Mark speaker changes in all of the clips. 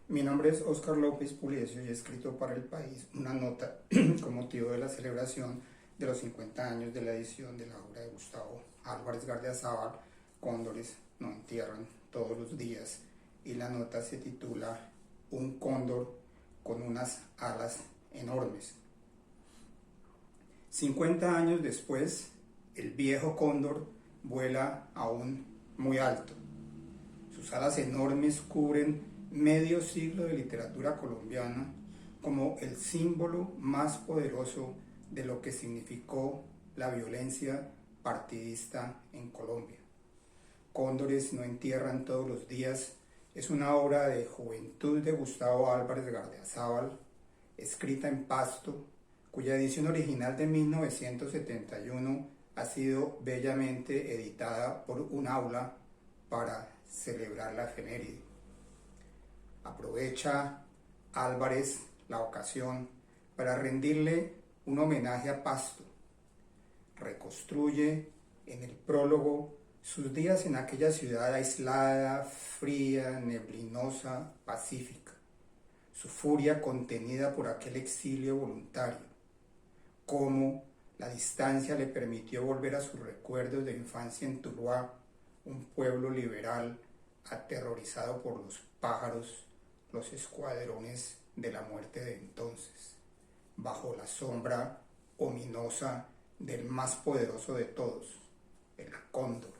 Speaker 1: Mi nombre es Óscar López Puliesio y he escrito para El País una nota con motivo de la celebración de los 50 años de la edición de la obra de Gustavo Álvarez Gardiazabal, Cóndores no entierran todos los días, y la nota se titula Un cóndor con unas alas enormes. 50 años después, el viejo cóndor vuela aún muy alto. Sus alas enormes cubren medio siglo de literatura colombiana como el símbolo más poderoso de lo que significó la violencia partidista en Colombia. Cóndores no entierran todos los días es una obra de juventud de Gustavo Álvarez Gardiazabal, escrita en Pasto, cuya edición original de 1971 ha sido bellamente editada por un aula para celebrar la efeméride. Aprovecha Álvarez la ocasión para rendirle un homenaje a Pasto. Reconstruye en el prólogo sus días en aquella ciudad aislada, fría, neblinosa, pacífica, su furia contenida por aquel exilio voluntario, cómo la distancia le permitió volver a sus recuerdos de infancia en Tuluá, un pueblo liberal aterrorizado por los pájaros, los escuadrones de la muerte de entonces, bajo la sombra ominosa del más poderoso de todos, el cóndor,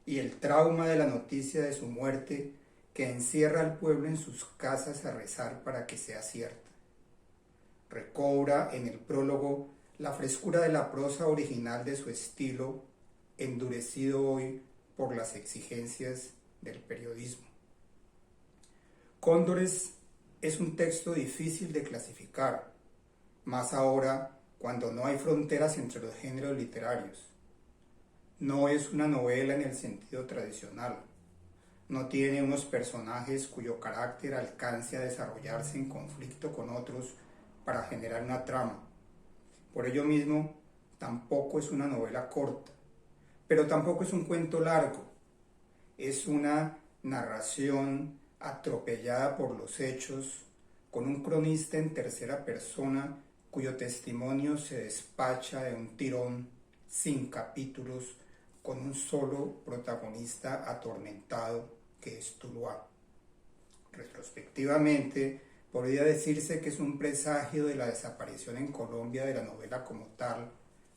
Speaker 1: y el trauma de la noticia de su muerte que encierra al pueblo en sus casas a rezar para que sea cierta. Recobra en el prólogo la frescura de la prosa original de su estilo, endurecido hoy por las exigencias del periodismo. Cóndores es un texto difícil de clasificar, más ahora cuando no hay fronteras entre los géneros literarios. No es una novela en el sentido tradicional. No tiene unos personajes cuyo carácter alcance a desarrollarse en conflicto con otros para generar una trama. Por ello mismo, tampoco es una novela corta, pero tampoco es un cuento largo. Es una narración atropellada por los hechos, con un cronista en tercera persona cuyo testimonio se despacha de un tirón, sin capítulos, con un solo protagonista atormentado que es Tuluá. Retrospectivamente, podría decirse que es un presagio de la desaparición en Colombia de la novela como tal,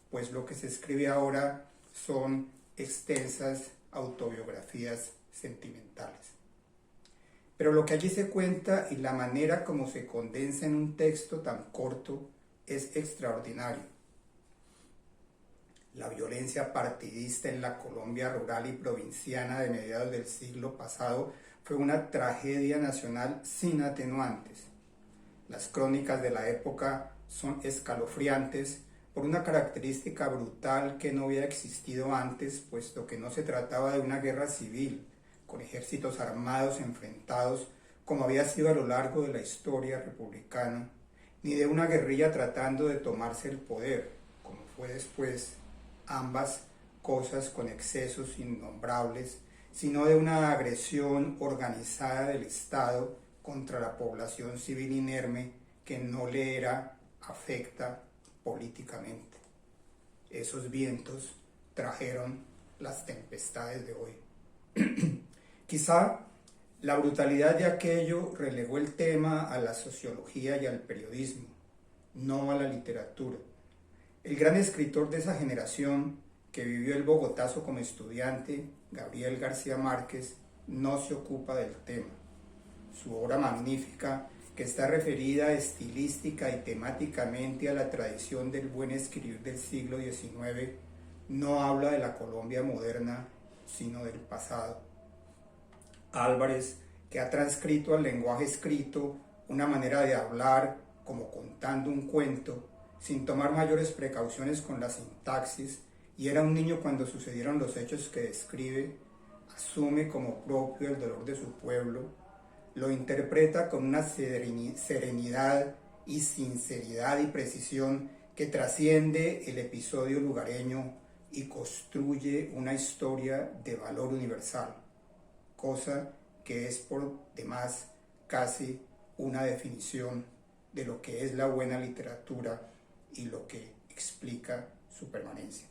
Speaker 1: pues lo que se escribe ahora son extensas autobiografías sentimentales. Pero lo que allí se cuenta y la manera como se condensa en un texto tan corto es extraordinario. La violencia partidista en la Colombia rural y provinciana de mediados del siglo pasado fue una tragedia nacional sin atenuantes. Las crónicas de la época son escalofriantes por una característica brutal que no había existido antes, puesto que no se trataba de una guerra civil, con ejércitos armados enfrentados, como había sido a lo largo de la historia republicana, ni de una guerrilla tratando de tomarse el poder, como fue después, ambas cosas con excesos innombrables, sino de una agresión organizada del Estado contra la población civil inerme que no le era afecta políticamente. Esos vientos trajeron las tempestades de hoy. Quizá la brutalidad de aquello relegó el tema a la sociología y al periodismo, no a la literatura. El gran escritor de esa generación, que vivió el Bogotazo como estudiante, Gabriel García Márquez, no se ocupa del tema. Su obra magnífica, que está referida estilística y temáticamente a la tradición del buen escribir del siglo XIX, no habla de la Colombia moderna, sino del pasado. Álvarez, que ha transcrito al lenguaje escrito una manera de hablar como contando un cuento, sin tomar mayores precauciones con la sintaxis, y era un niño cuando sucedieron los hechos que describe, asume como propio el dolor de su pueblo, lo interpreta con una serenidad y sinceridad y precisión que trasciende el episodio lugareño y construye una historia de valor universal, cosa que es por demás casi una definición de lo que es la buena literatura y lo que explica su permanencia.